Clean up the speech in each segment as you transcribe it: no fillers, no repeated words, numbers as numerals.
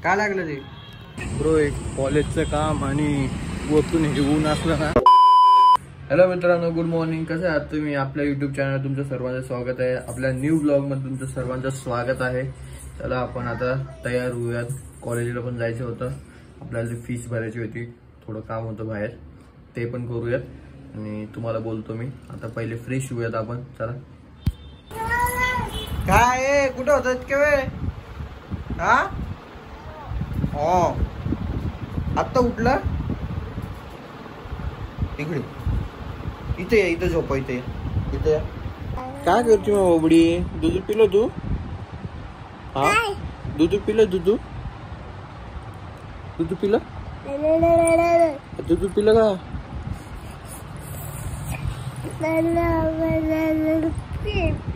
काय लागलं ते ब्रो? एक कॉलेजचं काम आणि वरतून हे ऊन असलं ना. हॅलो मित्रांनो, गुड मॉर्निंग. कसं आहात तुम्ही? आपल्या युट्यूब चॅनल तुमचं सर्वांचं स्वागत आहे. आपल्या न्यू ब्लॉग मध्ये तुमचं सर्वांचं स्वागत आहे. चला आपण आता तयार होऊयात. कॉलेजला पण जायचं होतं आपल्याला, फीस भरायची होती, थोडं काम होतं बाहेर, ते पण करूयात आणि तुम्हाला बोलतो मी. आता पहिले फ्रेश होऊयात आपण. चला. काय कुठं होतं इतके वेळ? हा हो, आत्ता उठला. इकडे इथे या, इथं झोपा, इथे इथे. काय करते मग बोबडी? दूध पिलं तू? हा, दूध पिलं? दूध पिलं? दूध पिलं का?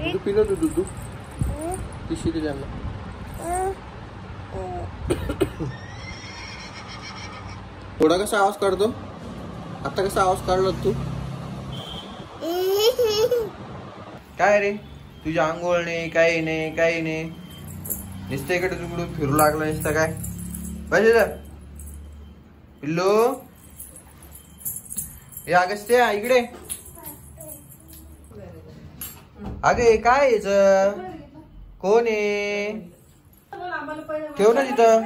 दूध पिलं तू? दूध पिशी दे त्यांना. थोडा कसा आवाज काढतो? आता कसा आवाज काढला तू? काय रे, तुझ्या आंघोळ नाही, काही नाही, काही नाही, नुसतं इकडे तिकडून फिरू लागला नुसतं. काय पाहिजे पिल्लू? हे अगस्त्या इकडे. अगे काय याच? कोण आहे? ठेव ना तिथं.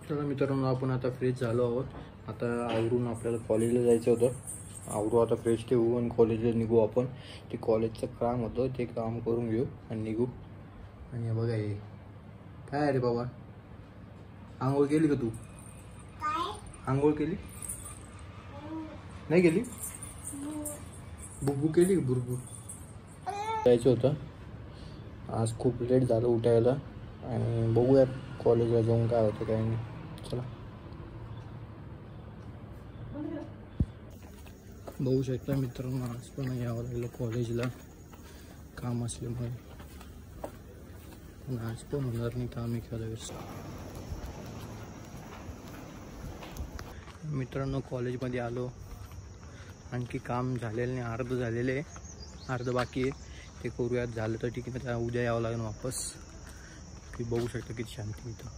चला मित्रांनो, आपण आता फ्रेश झालो आहोत. आता आवरून आपल्याला कॉलेजला जायचं होतं. आवरू आता, फ्रेश ठेवू आणि कॉलेजला निघू आपण. ते कॉलेजचं काम होतं, ते काम करून घेऊ आणि निघू. आणि बघा हे काय रे बाबा, आंघोळ केली का तू? आंघोळ केली नाही केली? बुबू केली का? बुरबू जायचं होतं आज. खूप लेट झालं उठायला आणि बघूयात कॉलेजला जाऊन काय होतं काय नाही. चला. बघू शकता मित्रांनो, आज पण यावं लागलं कॉलेजला काम असल्यामुळे. पण आज पण होणार नाही काम एखाद्या वेळेस. मित्रांनो, कॉलेजमध्ये आलो, आणखी काम झालेलं नाही, अर्ध झालेलं आहे, अर्ध बाकी आहे. ते करूयात. झालं तर ठीक आहे, उद्या यावं लागेल वापस. की बघू शकता किती शांती इथं.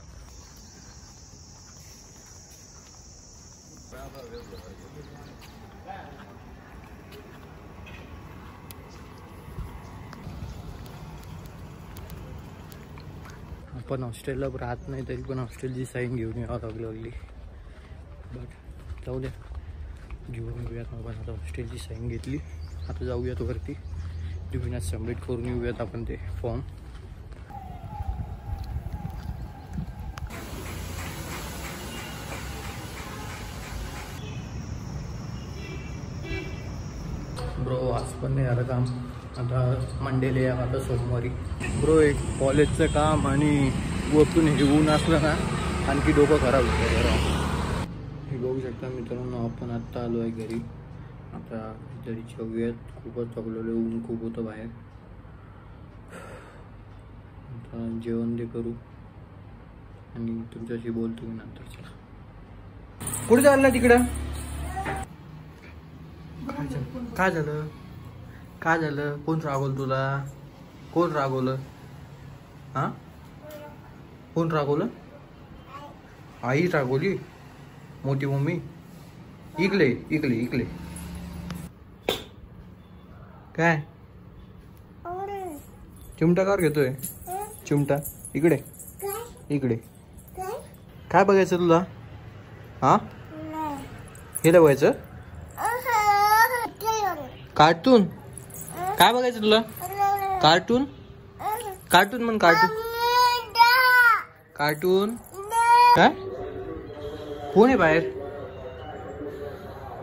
आपण हॉस्टेलला राहत नाही तरी पण हॉस्टेलची साईन घेऊन यावं लागली. बट जाऊ द्या, घेऊन येऊयात. आपण आता हॉस्टेलची साईन घेतली. आता जाऊयात वरती, डिव्हिजनात सबमिट करून येऊयात आपण ते फॉर्म. ब्रो आज पण नाही झालं काम. आता मंडेला या, आता सोमवारी. ब्रो एक कॉलेजचं काम आणि वरतून हे ऊन असलं ना, आणखी डोकं खराब होतं. हे बघू शकता मित्रांनो, आपण आत्ता आलो आहे घरी. आता तरी जेवूयात. खूपच थकलेलो, ऊन खूप होतं बाहेर. आता जेवण ते करू आणि तुमच्याशी बोलतो मी नंतर. चला. कुठे चालला तिकडं? काय झालं? काय झालं? कोण रागवलं तुला? कोण रागवलं? हा, कोण रागवलं? आई रागवली? मोठी मम्मी? इकडे इकडे इकडे. काय चिमटा कार घेतोय? चिमटा इकडे इकडे. काय बघायचं तुला? हा, हे बघायचं कार्टून? काय बघायचं तुला? कार्टून? कार्टून म्हण, कार्टून. कार्टून काय? कोण आहे बाहेर?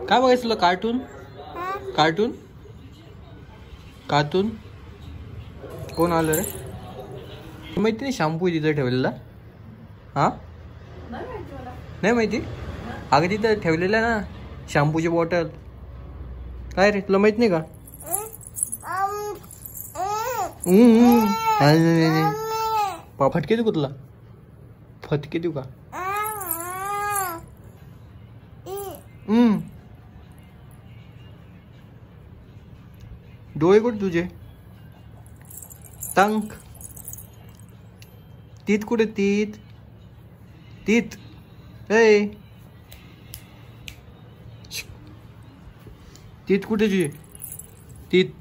काय बघायचं तुला? कार्टून? कार्टून? कार्टून? कोण आलं रे? माहिती नाही शॅम्पू तिथं ठेवलेला? हा, नाही माहिती? अगं तिथं ठेवलेला ना शॅम्पूची बॉटल. काय रे, तुला माहित नाही का? फटके देऊ का तुला? फटके देऊ का? डोळे कुठे तुझे? टंक तीत कुठे तीत तीत ए तीत कुठेची तीत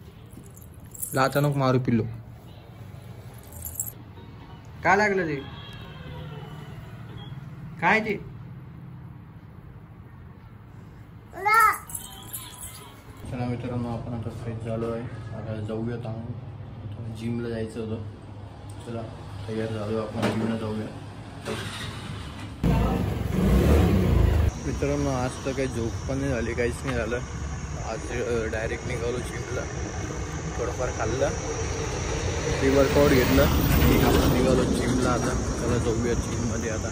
लाचानक मारू पिल्लो काय लागलं ते काय ते चला मित्रांनो आपण आता फ्रेश झालो आहे आता जाऊयात आम्ही जिमला जायचं होतं चला तयार झालो आपण जिमला जाऊया मित्रांनो आज तर काही झोप पण नाही झाली काहीच नाही झालं आज डायरेक्ट निघालो जिमला थोडंफार खाल्लं प्री वर्कआउट घेतलं आणि आपण निघालो जिमला आता चला जाऊया जिममध्ये आता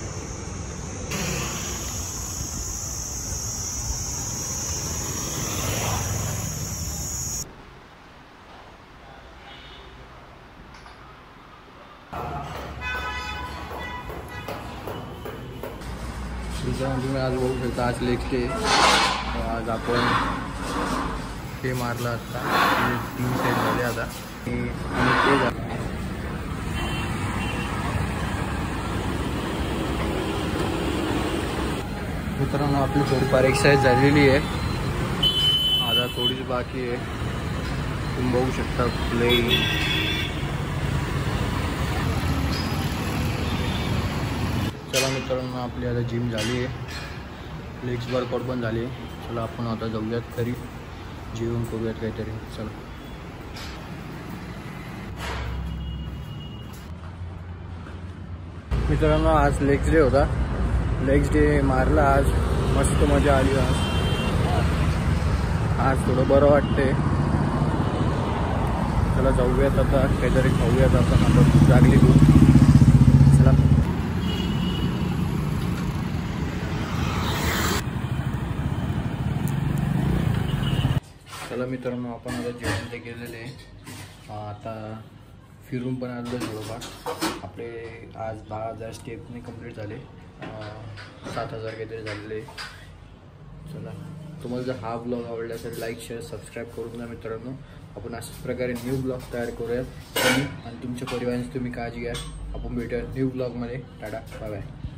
तुम्ही आज बघू शकता आज लेग डे आज आपण ते मारलं आता 3 सेट झाले आता आणि ते मित्रांनो आपली थोडीफार एक्सरसाइज झालेली आहे आता थोडीच बाकी आहे तुम्ही बघू शकता प्ले चला मित्रांनो आपली आता जिम झाली आहे लेग्स वर्कआउट पण झाली आहे चला आपण आता जाऊयात घरी जेवण करूयात काहीतरी चला मित्रांनो आज लेग्स डे होता लेग्स डे मारला आज मस्त मजा आली आज थोडं बरं वाटते चला जाऊयात आता काहीतरी खाऊयात आपण आता जागली खूप चला चला मित्रांनो आपण आता जेवण ते गेलेले आता फिरून पण आलो थोडंफार आपले आज 10,000 स्टेपने कंप्लीट झाले 7,000 काहीतरी झालेले चला तुम्हाला जर हा ब्लॉग आवडला असेल लाईक शेअर सबस्क्राईब करून द्या मित्रांनो आपण अशाच प्रकारे न्यू ब्लॉग तयार करूयात आणि तुमच्या परिवाराची तुम्ही काळजी घ्या आपण भेटूया न्यू ब्लॉगमध्ये टाटा बाय बाय